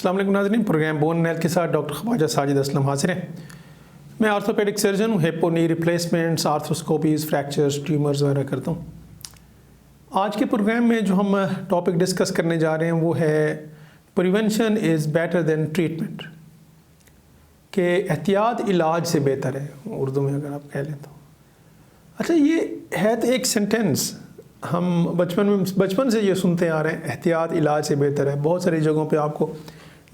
अस्सलाम वालेकुम नाज़रीन, प्रोग्राम बोन हेल्थ के साथ डॉक्टर ख्वाजा साजिद असलम हाजिर हैं। मैं आर्थोपेडिक सर्जन हूँ। हिप और नी रिप्लेसमेंट्स, आर्थ्रोस्कोपीज़, फ्रैक्चर्स, ट्यूमर्स वगैरह करता हूँ। आज के प्रोग्राम में जो हम टॉपिक डिस्कस करने जा रहे हैं वो है prevention is better than treatment, कि एहतियात इलाज से बेहतर है, उर्दू में अगर आप कह लें तो। अच्छा, ये है तो एक सेंटेंस हम बचपन से ये सुनते आ रहे हैं, एहतियात इलाज से बेहतर है। बहुत सारी जगहों पे आपको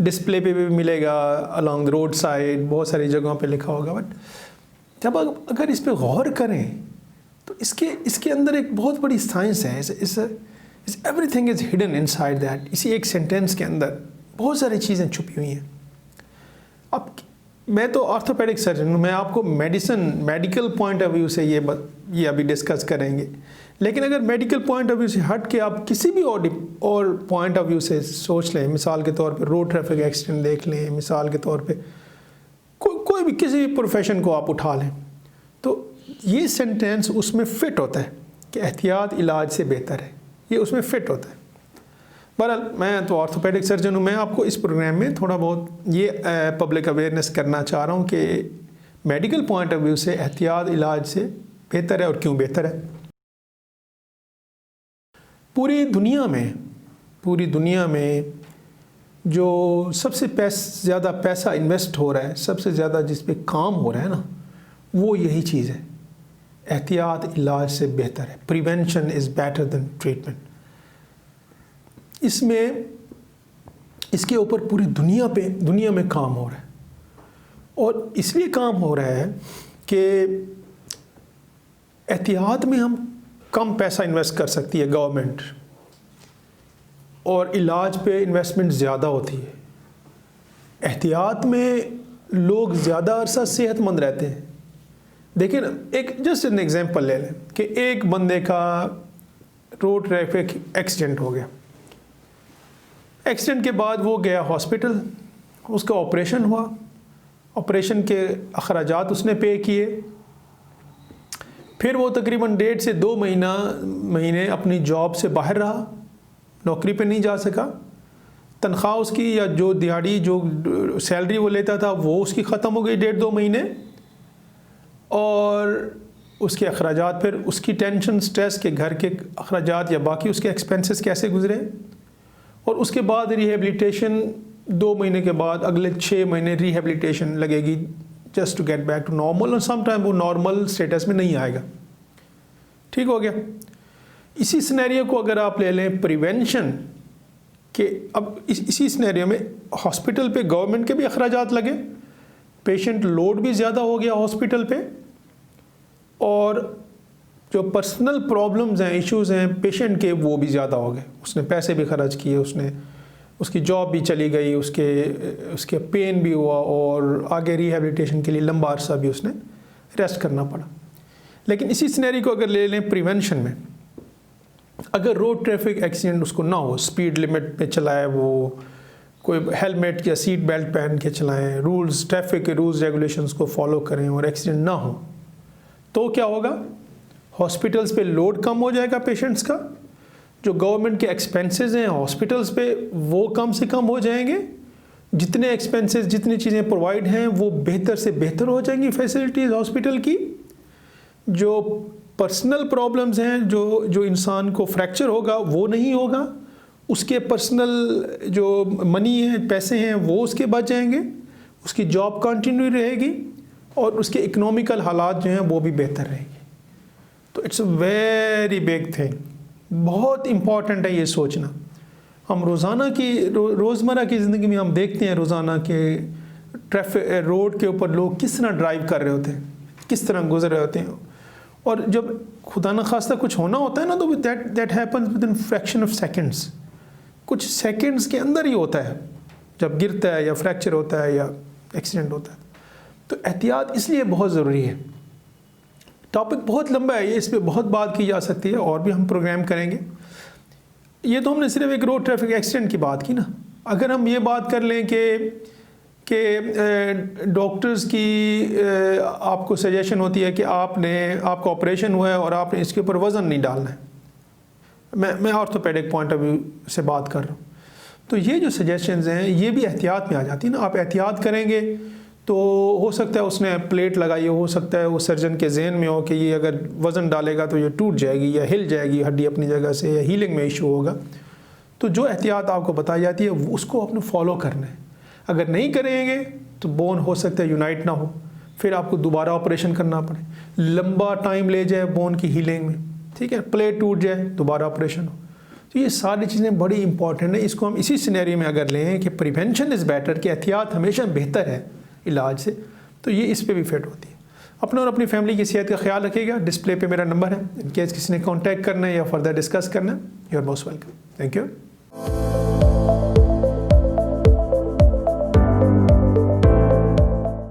डिस्प्ले पे भी मिलेगा, अलॉन्ग द रोड साइड बहुत सारी जगहों पे लिखा होगा। बट जब अगर इस पे गौर करें तो इसके अंदर एक बहुत बड़ी साइंस है। Everything is hidden inside that. इसी एक सेंटेंस के अंदर बहुत सारी चीज़ें छुपी हुई हैं। अब मैं तो ऑर्थोपेडिक सर्जन हूँ, मैं आपको मेडिकल पॉइंट ऑफ व्यू से ये अभी डिस्कस करेंगे। लेकिन अगर मेडिकल पॉइंट ऑफ व्यू से हट के आप किसी भी और पॉइंट ऑफ व्यू से सोच लें, मिसाल के तौर पे रोड ट्रैफिक एक्सीडेंट देख लें, मिसाल के तौर पे कोई भी किसी भी प्रोफेशन को आप उठा लें, तो ये सेंटेंस उसमें फिट होता है कि एहतियात इलाज से बेहतर है। ये उसमें फिट होता है। बहरहाल मैं तो ऑर्थोपेडिक सर्जन हूँ, मैं आपको इस प्रोग्राम में थोड़ा बहुत ये पब्लिक अवेयरनेस करना चाह रहा हूँ कि मेडिकल पॉइंट ऑफ व्यू से एहतियात इलाज से बेहतर है और क्यों बेहतर है। पूरी दुनिया में जो सबसे ज़्यादा पैसा इन्वेस्ट हो रहा है, सबसे ज़्यादा जिस पे काम हो रहा है ना, वो यही चीज़ है, एहतियात इलाज से बेहतर है। Prevention is better than treatment. इसके ऊपर पूरी दुनिया में काम हो रहा है, और इसलिए काम हो रहा है कि एहतियात में हम कम पैसा इन्वेस्ट कर सकती है गवर्नमेंट, और इलाज पे इन्वेस्टमेंट ज़्यादा होती है। एहतियात में लोग ज़्यादा अरसा सेहतमंद रहते हैं। देखिए ना, एक जस्ट एन एग्जांपल ले लें कि एक बंदे का रोड ट्रैफिक एक्सीडेंट हो गया। एक्सीडेंट के बाद वो गया हॉस्पिटल, उसका ऑपरेशन हुआ, ऑपरेशन के अखराजात उसने पे किए। फिर वो तकरीबन 1.5 से 2 महीने अपनी जॉब से बाहर रहा, नौकरी पे नहीं जा सका। तनख्वाह उसकी या जो दिहाड़ी जो सैलरी वो लेता था वो उसकी ख़त्म हो गई 1.5-2 महीने, और उसके अखराजात, फिर उसकी टेंशन, स्ट्रेस के घर के अखराजात या बाकी उसके एक्सपेंसेस कैसे गुजरे। और उसके बाद रिहेबिलिटेशन 2 महीने के बाद अगले 6 महीने रिहेबिलिटेशन लगेगी just to get back to normal, और सम टाइम वो नॉर्मल स्टेटस में नहीं आएगा। ठीक हो गया। इसी सिनेरियो को अगर आप ले लें प्रिवेंशन के, अब इसी सिनेरियो में हॉस्पिटल पे गवर्नमेंट के भी अखराजात लगे, पेशेंट लोड भी ज़्यादा हो गया हॉस्पिटल पे, और जो पर्सनल प्रॉब्लम्स हैं, इश्यूज़ हैं पेशेंट के, वो भी ज़्यादा हो गए। उसने पैसे भी खर्च किए, उसकी जॉब भी चली गई, उसके पेन भी हुआ, और आगे रिहेबिलिटेशन के लिए लंबा अरसा भी उसने रेस्ट करना पड़ा। लेकिन इसी सिनेरियो को अगर ले लें प्रिवेंशन में, अगर रोड ट्रैफिक एक्सीडेंट उसको ना हो, स्पीड लिमिट पे चलाए, वो कोई हेलमेट या सीट बेल्ट पहन के चलाएं, रूल्स, ट्रैफिक के रूल्स रेगुलेशंस को फॉलो करें, और एक्सीडेंट ना हो, तो क्या होगा? हॉस्पिटल्स पे लोड कम हो जाएगा पेशेंट्स का, जो गवर्नमेंट के एक्सपेंसेस हैं हॉस्पिटल्स पे वो कम से कम हो जाएंगे, जितने एक्सपेंसेस, जितनी चीज़ें प्रोवाइड हैं वो बेहतर से बेहतर हो जाएंगी फैसिलिटीज़ हॉस्पिटल की। जो पर्सनल प्रॉब्लम्स हैं, जो इंसान को फ्रैक्चर होगा वो नहीं होगा, उसके पर्सनल जो मनी है, पैसे हैं, वो उसके बच जाएंगे, उसकी जॉब कंटिन्यू रहेगी, और उसके इकोनॉमिकल हालात जो हैं वो भी बेहतर रहेंगे। तो it's a very big thing, बहुत इम्पॉर्टेंट है ये सोचना। हम रोज़मर्रा की ज़िंदगी में हम देखते हैं रोज़ाना के ट्रैफिक, रोड के ऊपर लोग किस तरह ड्राइव कर रहे होते हैं, किस तरह गुजर रहे होते हैं, और जब खुदा न खास्ता कुछ होना होता है ना, तो that happens with in fraction of seconds, कुछ सेकेंड्स के अंदर ही होता है, जब गिरता है या फ्रैक्चर होता है या एक्सीडेंट होता है। तो एहतियात इसलिए बहुत ज़रूरी है। टॉपिक बहुत लंबा है, ये इस पर बहुत बात की जा सकती है, और भी हम प्रोग्राम करेंगे। ये तो हमने सिर्फ एक रोड ट्रैफिक एक्सीडेंट की बात की ना। अगर हम ये बात कर लें कि डॉक्टर्स की आपको सजेशन होती है कि आपका ऑपरेशन हुआ है और आपने इसके ऊपर वज़न नहीं डालना है, मैं ऑर्थोपेडिक पॉइंट ऑफ व्यू से बात कर रहा हूँ, تو یہ جو سجیشنز ہیں یہ بھی احتیاط میں آ جاتی ہیں نا. آپ احتیاط کریں گے تو ہو سکتا ہے اس نے پلیٹ لگائی ہو سکتا ہے وہ سرجن کے ذہن میں ہو کہ یہ اگر وزن ڈالے گا تو یہ ٹوٹ جائے گی یا ہل جائے گی ہڈی اپنی جگہ سے، یا ہیلنگ میں ایشو ہوگا. تو جو احتیاط آپ کو بتائی جاتی ہے اس کو آپ نے فالو کرنا ہے. اگر نہیں کریں گے تو بون ہو سکتا ہے یونائٹ نہ ہو، پھر آپ کو دوبارہ آپریشن کرنا پڑے، لمبا ٹائم لے جائے بون کی ہیلنگ میں، ٹھیک ہے، پلیٹ ٹوٹ جائے دوبارہ آپریشن ہو. تو یہ ساری چیزیں بڑی امپورٹنٹ ہیں. اس کو ہم اسی سینیریو میں اگر لیں کہ پریونشن از بیٹر، کہ احتیاط ہمیشہ بہتر ہے علاج سے، تو یہ اس پہ بھی فٹ ہوتی ہے. اپنا اور اپنی فیملی کی صحت کا خیال رکھیے گا. ڈسپلے پہ میرا نمبر ہے، ان کیس کسی نے کانٹیکٹ کرنا ہے یا فردر ڈسکس کرنا ہے، you are most welcome. Thank you.